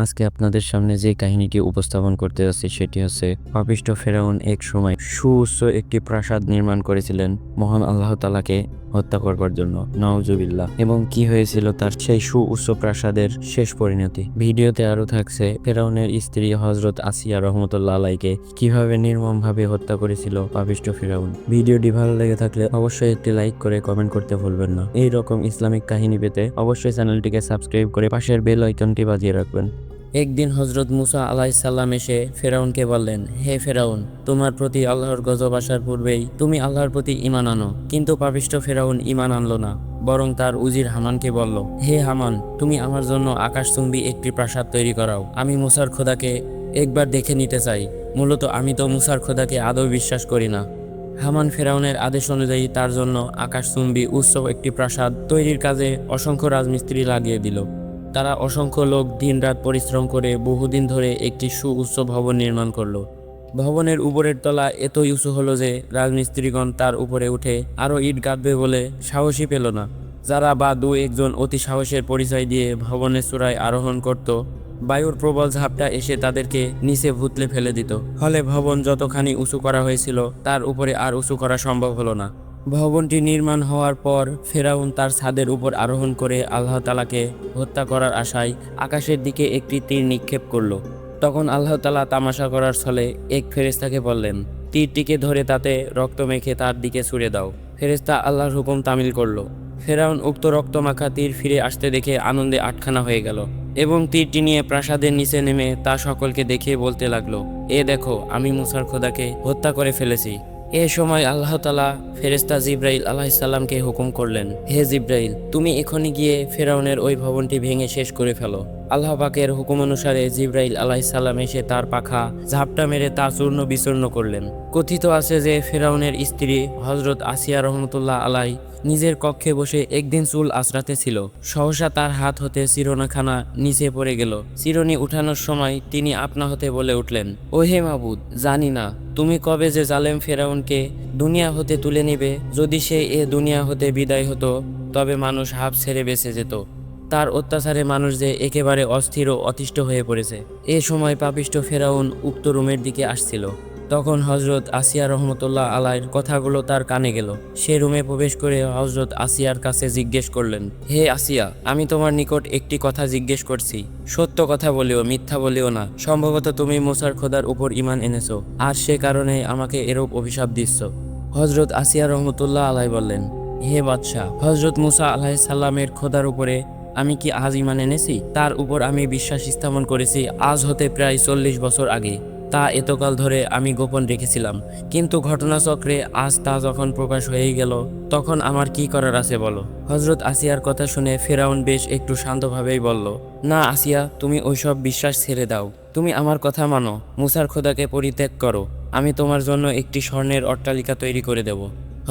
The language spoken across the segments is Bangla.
আজকে আপনাদের সামনে যে কাহিনীটি উপস্থাপন করতে যাচ্ছি সেটি হচ্ছে পাপিষ্ঠ ফেরাউন এক সময় সুউচ্চ একটি প্রাসাদ নির্মাণ করেছিলেন মহান আল্লাহ তাআলাকে হত্যা করবার জন্য, নাউজুবিল্লাহ। এবং কি হয়েছিল তার সেই সুউচ্চ প্রাসাদের শেষ পরিণতি। ভিডিওতে আরো থাকছে ফেরাউনের স্ত্রী হযরত আসিয়া রহমতুল্লাহ আলাইকে কিভাবে নির্মমভাবে হত্যা করেছিল পাপিষ্ঠ ফেরাউন। ভিডিওটি ভালো লেগে থাকলে অবশ্যই একটি লাইক করে কমেন্ট করতে ভুলবেন না। এই রকম ইসলামিক কাহিনী পেতে অবশ্যই চ্যানেলটিকে সাবস্ক্রাইব করে পাশের বেল আইকনটি বাজিয়ে রাখবেন। একদিন হযরত মুসা আলাইহিস সালাম এসে ফেরাউনকে বললেন, হে ফেরাউন, তোমার প্রতি আল্লাহর গজব আসার পূর্বেই তুমি আল্লাহর প্রতি ঈমান আনো। কিন্তু পাপিষ্ঠ ফেরাউন ঈমান আনলো না, বরং তার উজির হামানকে বলল, হে হামান, তুমি আমার জন্য আকাশচুম্বী একটি প্রাসাদ তৈরি করাও। আমি মুসার খোদাকে একবার দেখে নিতে চাই। মূলত আমি তো মুসার খোদাকে আদৌ বিশ্বাস করি না। হামান ফেরাউনের আদেশ অনুযায়ী তার জন্য আকাশচুম্বী উচ্চ একটি প্রাসাদ তৈরির কাজে অসংখ্য রাজমিস্ত্রি লাগিয়ে দিল। তারা অসংখ্য লোক দিনরাত পরিশ্রম করে বহুদিন ধরে একটি সুউচ্চ ভবন নির্মাণ করলো। ভবনের উপরের তলা এতই উঁচু হলো যে রাজমিস্ত্রিগণ তার উপরে উঠে আরো ইট গাঁথবে বলে সাহসী পেল না। যারা বা দু একজন অতি সাহসের পরিচয় দিয়ে ভবনের চূড়ায় আরোহণ করত, বায়ুর প্রবল ঝাপটা এসে তাদেরকে নিচে ভুতলে ফেলে দিত। ফলে ভবন যতখানি উঁচু করা হয়েছিল তার উপরে আর উঁচু করা সম্ভব হলো না। ভবনটি নির্মাণ হওয়ার পর ফেরাউন তার ছাদের উপর আরোহণ করে আল্লাহ তাআলাকে হত্যা করার আশায় আকাশের দিকে একটি তীর নিক্ষেপ করলো। তখন আল্লাহ তাআলা তামাশা করার ছলে এক ফেরেশতাকে বললেন, তীরটিকে ধরে তাতে রক্ত মেখে তার দিকে ছুঁড়ে দাও। ফেরেশতা আল্লাহর হুকুম তামিল করলো। ফেরাউন উক্ত রক্তমাখা তীর ফিরে আসতে দেখে আনন্দে আটখানা হয়ে গেল এবং তীরটি নিয়ে প্রাসাদের নিচে নেমে তা সকলকে দেখিয়ে বলতে লাগলো, এ দেখো, আমি মুসার খোদাকে হত্যা করে ফেলেছি। এ সময় আল্লাহ তাআলা ফেরেশতা জিব্রাইল আলাইহিস সালামকে হুকুম করলেন, হে জিব্রাইল, তুমি এখনই গিয়ে ফেরাউনের ওই ভবনটি ভেঙে শেষ করে ফেলো। আল্লাহ পাকের হুকুম অনুসারে জিব্রাইল আলাইহিস সালাম এসে তার পাখা ঝাপটা মেরে তা চূর্ণ বিচূর্ণ করলেন। কথিত আছে যে ফেরাউনের স্ত্রী হযরত আসিয়া রহমতুল্লাহ আলাই নিজের কক্ষে বসে একদিন চুল আঁচড়াতে ছিল। সহসা তার হাত হতে চিরুনিখানা নিচে পড়ে গেল। চিরুনি উঠানোর সময় তিনি আপনা হতে বলে উঠলেন, ও হে মাবুদ, জানি না তুমি কবে যে জালেম ফেরাউনকে দুনিয়া হতে তুলে নিবে। যদি সে এ দুনিয়া হতে বিদায় হতো তবে মানুষ হাঁপ ছেড়ে বেঁচে যেত। তার অত্যাচারে মানুষ যে একেবারে অস্থির ও অতিষ্ঠ হয়ে পড়েছে। এ সময় পাপিষ্ঠ ফেরাউন উক্ত রুমের দিকে আসছিল। তখন হযরত আসিয়া রহমতুল্লাহ আলাইর কথাগুলো তার কানে গেল। সে রুমে প্রবেশ করে হযরত আসিয়ার কাছে জিজ্ঞেস করলেন, হে আসিয়া, আমি তোমার নিকট একটি কথা জিজ্ঞেস করছি। সত্য কথা বলিও, মিথ্যা বলিও না। সম্ভবত তুমি মুসার খোদার উপর ঈমান এনেছো, আর সে কারণে আমাকে এরূপ অভিশাপ দিচ্ছ। হযরত আসিয়া রহমতুল্লাহ আলাই বললেন, হে বাদশাহ, হযরত মুসা আলাইহিস সালামের খোদার উপরে আমি কি আজ ঈমান এনেছি? তার উপর আমি বিশ্বাস স্থাপন করেছি আজ হতে প্রায় 40 বছর আগে। তা এতকাল ধরে আমি গোপন রেখেছিলাম, কিন্তু ঘটনাচক্রে আজ তা যখন প্রকাশ হয়ে গেল তখন আমার কি করার আছে বলো। হযরত আসিয়ার কথা শুনে ফেরাউন বেশ একটু শান্তভাবেই বলল, না আসিয়া, তুমি ওইসব বিশ্বাস ছেড়ে দাও। তুমি আমার কথা মানো, মুসার খোদাকে পরিত্যাগ করো। আমি তোমার জন্য একটি স্বর্ণের অট্টালিকা তৈরি করে দেব।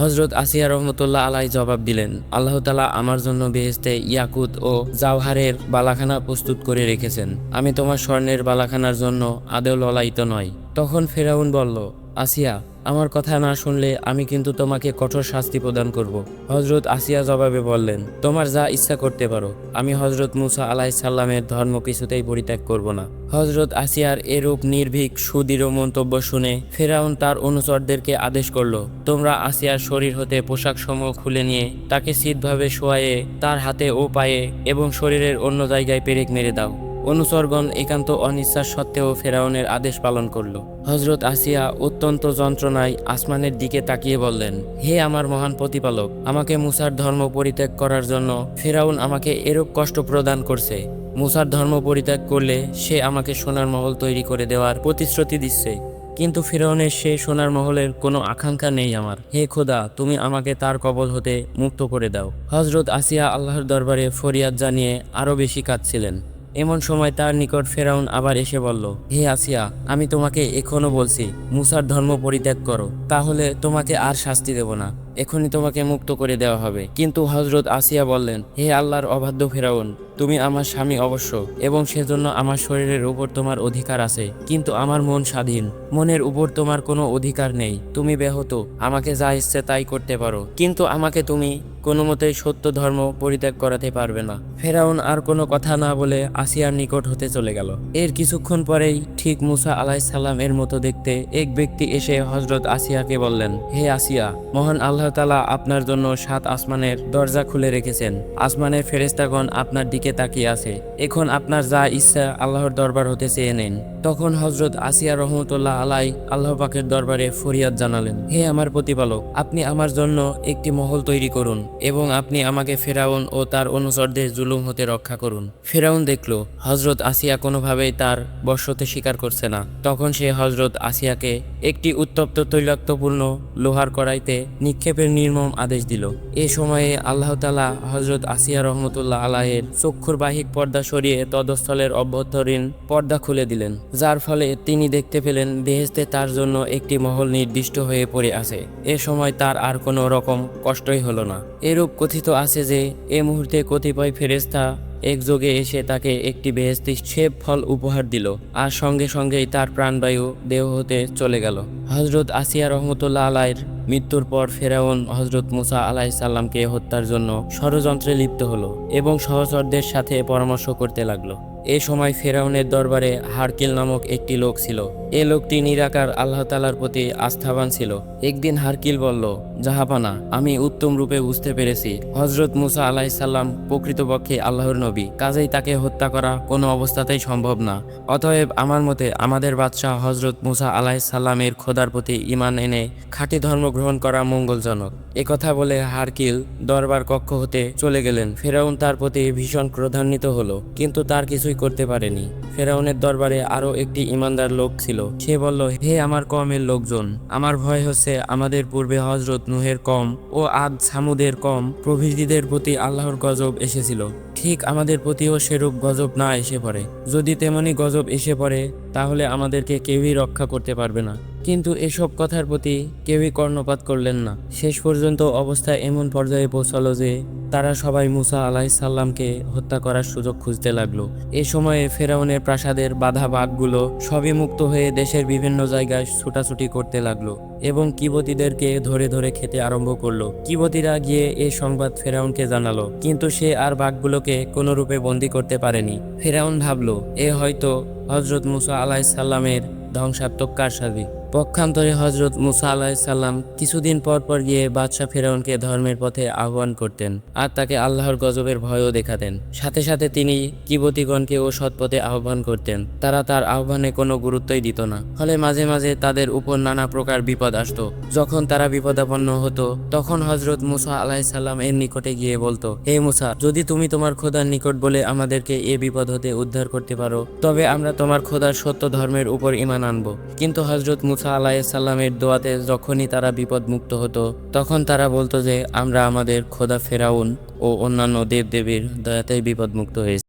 হযরত আসিয়া রহমতুল্লাহ আলাই জবাব দিলেন, আল্লাহ তাআলা আমার জন্য বেহেশতে ইয়াকুত ও জাওহারের বালাখানা প্রস্তুত করে রেখেছেন। আমি তোমার স্বর্ণের বালাখানার জন্য আদৌ ললায়িত নয়। তখন ফেরাউন বলল, আসিয়া, আমার কথা না শুনলে আমি কিন্তু তোমাকে কঠোর শাস্তি প্রদান করব। হযরত আসিয়া জবাবে বললেন, তোমার যা ইচ্ছা করতে পারো, আমি হযরত মুসা আলাইহিস সালামের ধর্ম কিছুতেই পরিত্যাগ করব না। হযরত আসিয়ার এরূপ নির্ভীক সুদৃঢ় মন্তব্য শুনে ফেরাউন তার অনুচরদেরকে আদেশ করল, তোমরা আসিয়ার শরীর হতে পোশাক সমূহ খুলে নিয়ে তাকে শীতভাবে শোয়ায়ে তার হাতে ও পায়ে এবং শরীরের অন্য জায়গায় পেরেক মেরে দাও। অনুচরগণ একান্ত অনিচ্ছা সত্ত্বেও ফেরাউনের আদেশ পালন করল। হযরত আসিয়া অত্যন্ত যন্ত্রণায় আসমানের দিকে তাকিয়ে বললেন, হে আমার মহান প্রতিপালক, আমাকে মুসার ধর্ম পরিত্যাগ করার জন্য ফেরাউন আমাকে এরূপ কষ্ট প্রদান করছে। মুসার ধর্ম পরিত্যাগ করলে সে আমাকে সোনার মহল তৈরি করে দেওয়ার প্রতিশ্রুতি দিচ্ছে, কিন্তু ফিরআউনের সেই সোনার মহলের কোনো আকাঙ্ক্ষা নেই আমার। হে খোদা, তুমি আমাকে তার কবল হতে মুক্ত করে দাও। হযরত আসিয়া আল্লাহর দরবারে ফরিয়াদ জানিয়ে আরো বেশি কাঁদছিলেন। এমন সময় তার নিকট ফেরাউন আবার এসে বলল, হে আসিয়া, আমি তোমাকে এখনো বলছি মুসার ধর্ম পরিত্যাগ করো, তাহলে তোমাকে আর শাস্তি দেব না। এখনই তোমাকে মুক্ত করে দেওয়া হবে। কিন্তু হযরত আসিয়া বললেন, হে আল্লাহর অবাধ্য ফেরাউন, তুমি আমার স্বামী অবশ্য, এবং সেজন্য আমার শরীরের উপর তোমার অধিকার আছে, কিন্তু আমার মন স্বাধীন, মনের উপর তোমার কোনো অধিকার নেই। তুমি ব্যাহত, আমাকে যা ইচ্ছে তাই করতে পারো, কিন্তু আমাকে তুমি কোনো মতেই সত্য ধর্ম পরিত্যাগ করাতে পারবে না। ফেরাউন আর কোনো কথা না বলে আসিয়ার নিকট হতে চলে গেল। এর কিছুক্ষণ পরেই ঠিক মুসা আলাইহিস সালাম এর মতো দেখতে এক ব্যক্তি এসে হযরত আসিয়াকে বললেন, হে আসিয়া, মহান আল্লাহ তাআলা আপনার জন্য 7 আসমানের দরজা খুলে রেখেছেন। আসমানের ফেরেশতাগণ আপনার দিকে তাকিয়ে আছে। এখন আপনার যা ইচ্ছা আল্লাহর দরবার হতে চেয়ে নেন। তখন হযরত আসিয়া রহমতুল্লাহ আলাই আল্লাহ পাকের দরবারে ফরিয়াদ জানালেন, হে আমার প্রতিপালক, আপনি আমার জন্য একটি মহল তৈরি করুন এবং আপনি আমাকে ফেরাউন ও তার অনুচরদের জুলুম হতে রক্ষা করুন। ফেরাউন দেখল হযরত আসিয়া কোনোভাবেই তার বশতে স্বীকার করছে না। তখন সে হযরত আসিয়াকে একটি উত্তপ্ত তৈলাক্তপূর্ণ লোহার কড়াইতে নিক্ষেপের নির্মম আদেশ দিল। এ সময়ে আল্লাহ তাআলা হযরত আসিয়া রহমতুল্লাহ আলাইয়ের চক্ষুর বাহিক পর্দা সরিয়ে তদস্থলের অভ্যন্তরীণ পর্দা খুলে দিলেন, যার ফলে তিনি দেখতে পেলেন বেহেশতে তার জন্য একটি মহল নির্দিষ্ট হয়ে পড়ে আছে। এ সময় তার আর কোনো রকম কষ্টই হলো না। এরূপ কথিত আছে যে এ মুহূর্তে কতিপয় ফেরেশতা একযোগে এসে তাকে একটি বেহেশতি সেব ফল উপহার দিল, আর সঙ্গে সঙ্গেই তার প্রাণবায়ু দেহ হতে চলে গেল। হযরত আসিয়া রহমতুল্লাহ আলাইর মৃত্যুর পর ফেরাউন হযরত মুসা আলাইহিস সালামকে হত্যার জন্য ষড়যন্ত্রে লিপ্ত হলো এবং সহচরদের সাথে পরামর্শ করতে লাগলো। এ সময় ফেরাউনের দরবারে হারকিল নামক একটি লোক ছিল। এ লোকটি নিরাকার আল্লাহ তাআলার প্রতি আস্থাবান ছিল। একদিন হারকিল বলল, জাহাপানা, আমি উত্তম রূপে বুঝতে পেরেছি হযরত মুসা আলাইহিস সালাম প্রকৃতপক্ষে আল্লাহর নবী, কাজেই তাকে হত্যা করা কোনো অবস্থাতেই সম্ভব না। অতএব আমার মতে আমাদের বাদশাহ হযরত মুসা আলাইহিস সালামের খোদার প্রতি ঈমান এনে খাঁটি ধর্ম গ্রহণ করা মঙ্গলজনক। একথা বলে হারকিল দরবার কক্ষ হতে চলে গেলেন। ফেরাউন তার প্রতি ভীষণ ক্রোধান্বিত হলো, কিন্তু তার কিছুই করতে পারেনি। ফেরাউনের দরবারে আরো একটি ঈমানদার লোক ছিল। সে বলল, হে আমার কওমের লোকজন, আমার ভয় হচ্ছে আমাদের পূর্বে হযরত নূহের কওম ও আদ সামুদের কওম প্রভৃতিদের প্রতি আল্লাহর গজব এসেছিল, ঠিক আমাদের প্রতিও সেরূপ গজব না এসে পড়ে। যদি তেমনি গজব এসে পড়ে তাহলে আমাদেরকে কেউই রক্ষা করতে পারবে না। কিন্তু এসব কথার প্রতি কেউই কর্ণপাত করলেন না। শেষ পর্যন্ত অবস্থা এমন পর্যায়ে পৌঁছালো যে তারা সবাই মুসা আলাইহিস সালামকে হত্যা করার সুযোগ খুঁজতে লাগলো। এ সময়ে ফেরাউনের প্রাসাদের বাধা বাঘগুলো সবই মুক্ত হয়ে দেশের বিভিন্ন জায়গায় ছুটাছুটি করতে লাগলো এবং কিবতীদেরকে ধরে ধরে খেতে আরম্ভ করলো। কিবতীরা গিয়ে এ সংবাদ ফেরাউনকে জানালো, কিন্তু সে আর বাঘগুলোকে কোনোরূপে বন্দী করতে পারেনি। ফেরাউন ভাবলো এ হয়তো হযরত মুসা আলাইহিস সালামের ধ্বংসাত্মক কারসাজি। পক্ষান্তরে হযরত মুসা আলাইহিস সালাম কিছুদিন পর পর গিয়ে বাদশাহ ফেরাউনকে ধর্মের পথে আহ্বান করতেন আর তাকে আল্লাহর গজবের ভয়ও দেখাতেন। সাথে সাথে তিনি কিবতীগণকেও সৎপথে আহ্বান করতেন। তারা তার আহ্বানে কোনো গুরুত্বই দিত না, ফলে মাঝে মাঝে তাদের উপর নানা প্রকার বিপদ আসতো। যখন তারা বিপদাপন্ন হতো তখন হযরত মুসা আলাইহিস সালাম এর নিকটে গিয়ে বলতো, হে মুসা, যদি তুমি তোমার খোদার নিকট বলে আমাদেরকে এ বিপদ হতে উদ্ধার করতে পারো তবে আমরা তোমার খোদার সত্য ধর্মের উপর ঈমান আনবো। কিন্তু হযরত মুসা আলাইহিস সালামের দোয়াতে যখনই তারা বিপদ মুক্ত হতো তখন তারা বলতো যে আমরা আমাদের খোদা ফেরাউন ও অন্যান্য দেবদেবীর দয়াতেই বিপদ মুক্ত হয়েছি।